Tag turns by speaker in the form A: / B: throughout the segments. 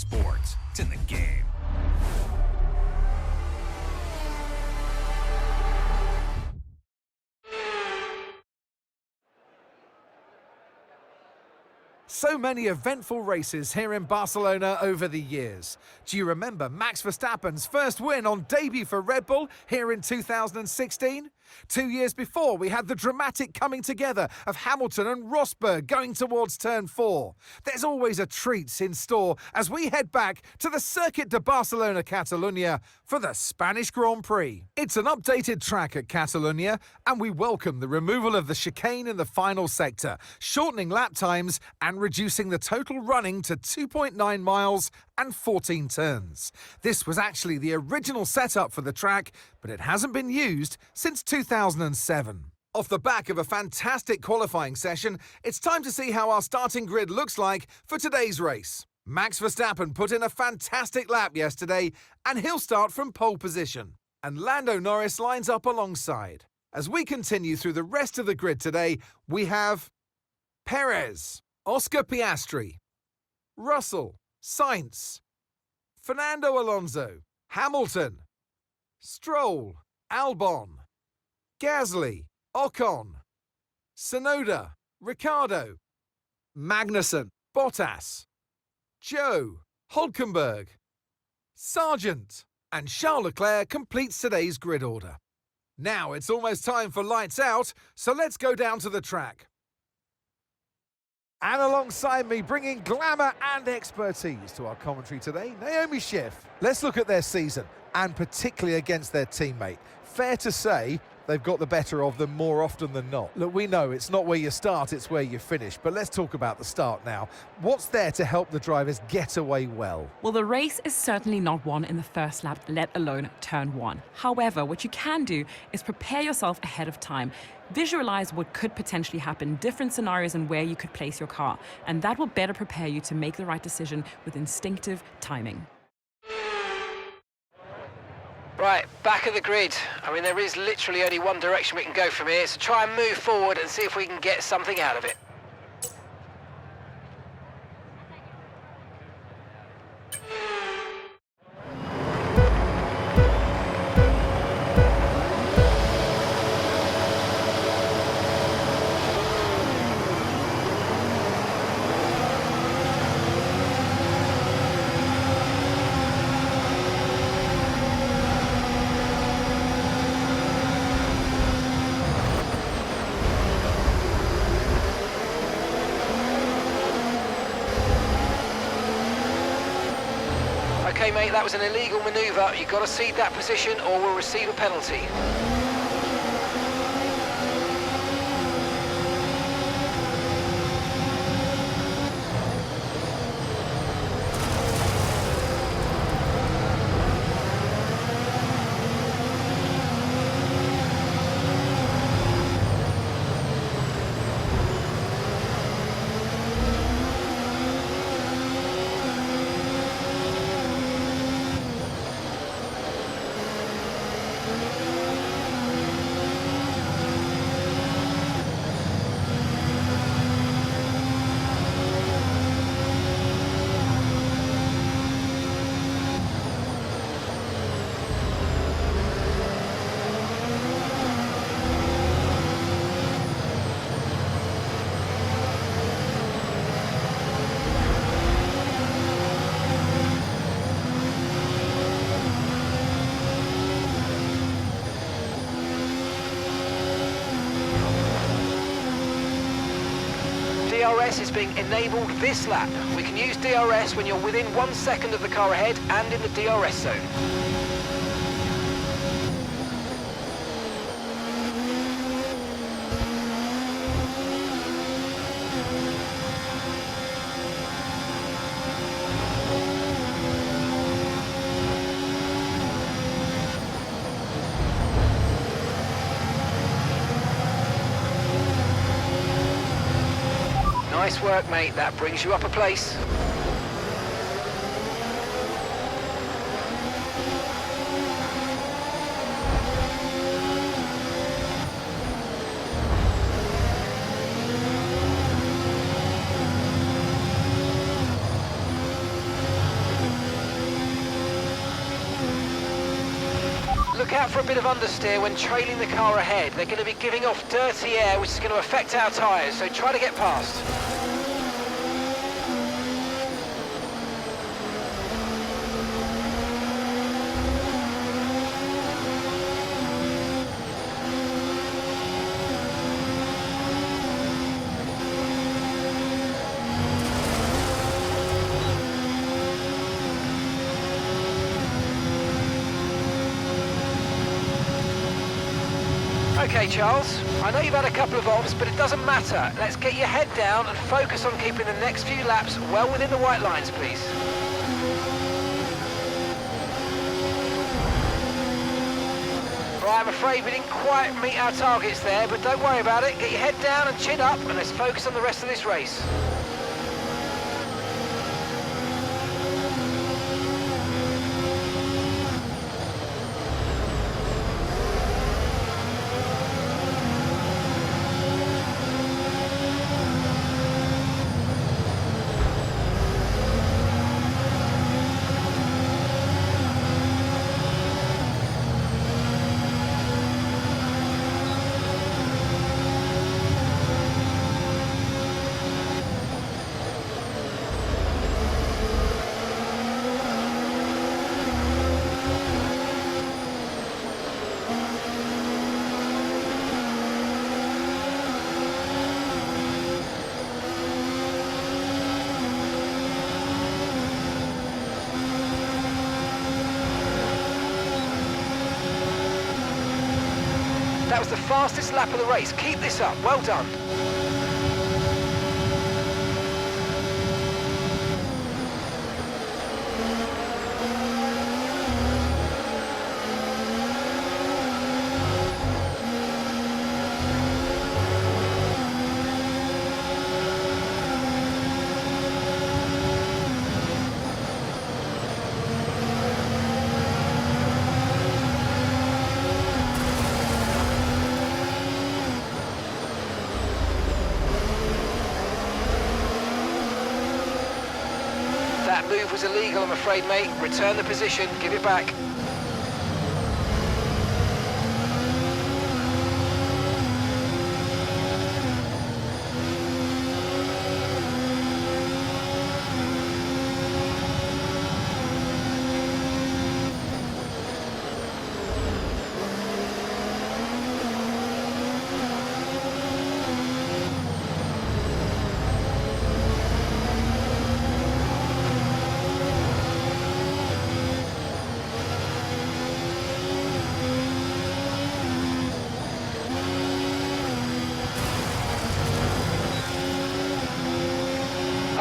A: sport. It's in the game.
B: So many eventful races here in Barcelona over the years. Do you remember Max Verstappen's first win on debut for Red Bull here in 2016? 2 years before, we had the dramatic coming together of Hamilton and Rosberg going towards turn 4. There's always a treat in store as we head back to the Circuit de Barcelona Catalunya for the Spanish Grand Prix. It's an updated track at Catalunya, and we welcome the removal of the chicane in the final sector, shortening lap times and reducing the total running to 2.9 miles and 14 turns. This was actually the original setup for the track, but it hasn't been used since 2007. Off the back of a fantastic qualifying session, it's time to see how our starting grid looks like for today's race. Max Verstappen put in a fantastic lap yesterday, and he'll start from pole position. And Lando Norris lines up alongside. As we continue through the rest of the grid today, we have Perez, Oscar Piastri, Russell, Sainz, Fernando Alonso, Hamilton, Stroll, Albon, Gasly, Ocon, Tsunoda, Ricciardo, Magnussen, Bottas, Joe, Hulkenberg, Sargent, and Charles Leclerc completes today's grid order. Now it's almost time for lights out, so let's go down to the track. And alongside me, bringing glamour and expertise to our commentary today, Naomi Schiff. Let's look at their season, and particularly against their teammate. Fair to say, they've got the better of them more often than not. Look, we know it's not where you start, it's where you finish. But let's talk about the start now. What's there to help the drivers get away well?
C: Well, the race is certainly not won in the first lap, let alone turn 1. However, what you can do is prepare yourself ahead of time. Visualize what could potentially happen, different scenarios and where you could place your car. And that will better prepare you to make the right decision with instinctive timing.
D: Right, back of the grid. I mean, there is literally only one direction we can go from here, so try and move forward and see if we can get something out of it. Okay, mate, that was an illegal manoeuvre. You've got to cede that position or we'll receive a penalty. DRS is being enabled this lap. We can use DRS when you're within 1 second of the car ahead and in the DRS zone. Nice work, mate. That brings you up a place. look out for a bit of understeer when trailing the car ahead. They're going to be giving off dirty air, which is going to affect our tyres, so try to get past. Okay, Charles, I know you've had a couple of offs, but it doesn't matter. Let's get your head down and focus on keeping the next few laps well within the white lines, please. Right, I'm afraid we didn't quite meet our targets there, but don't worry about it. Get your head down and chin up, and let's focus on the rest of this race. That was the fastest lap of the race. Keep this up. Well done. That move was illegal, I'm afraid, mate. Return the position, give it back.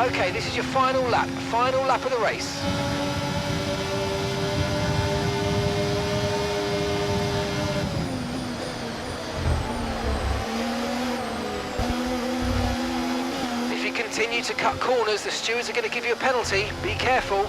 D: Okay, this is your final lap of the race. If you continue to cut corners, the stewards are going to give you a penalty. Be careful.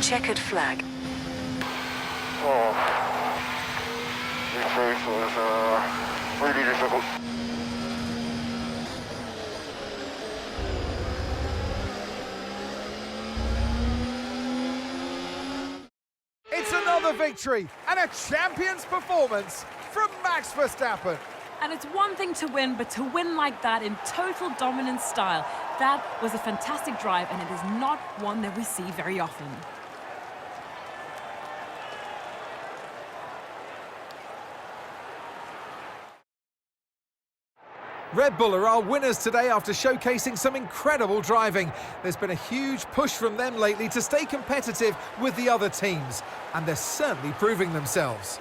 E: Checkered flag.
F: Oh, this race was really difficult.
B: It's another victory and a champion's performance from Max Verstappen.
C: And it's one thing to win, but to win like that in total dominant style, that was a fantastic drive, and it is not one that we see very often.
B: Red Bull are our winners today after showcasing some incredible driving. There's been a huge push from them lately to stay competitive with the other teams, and they're certainly proving themselves.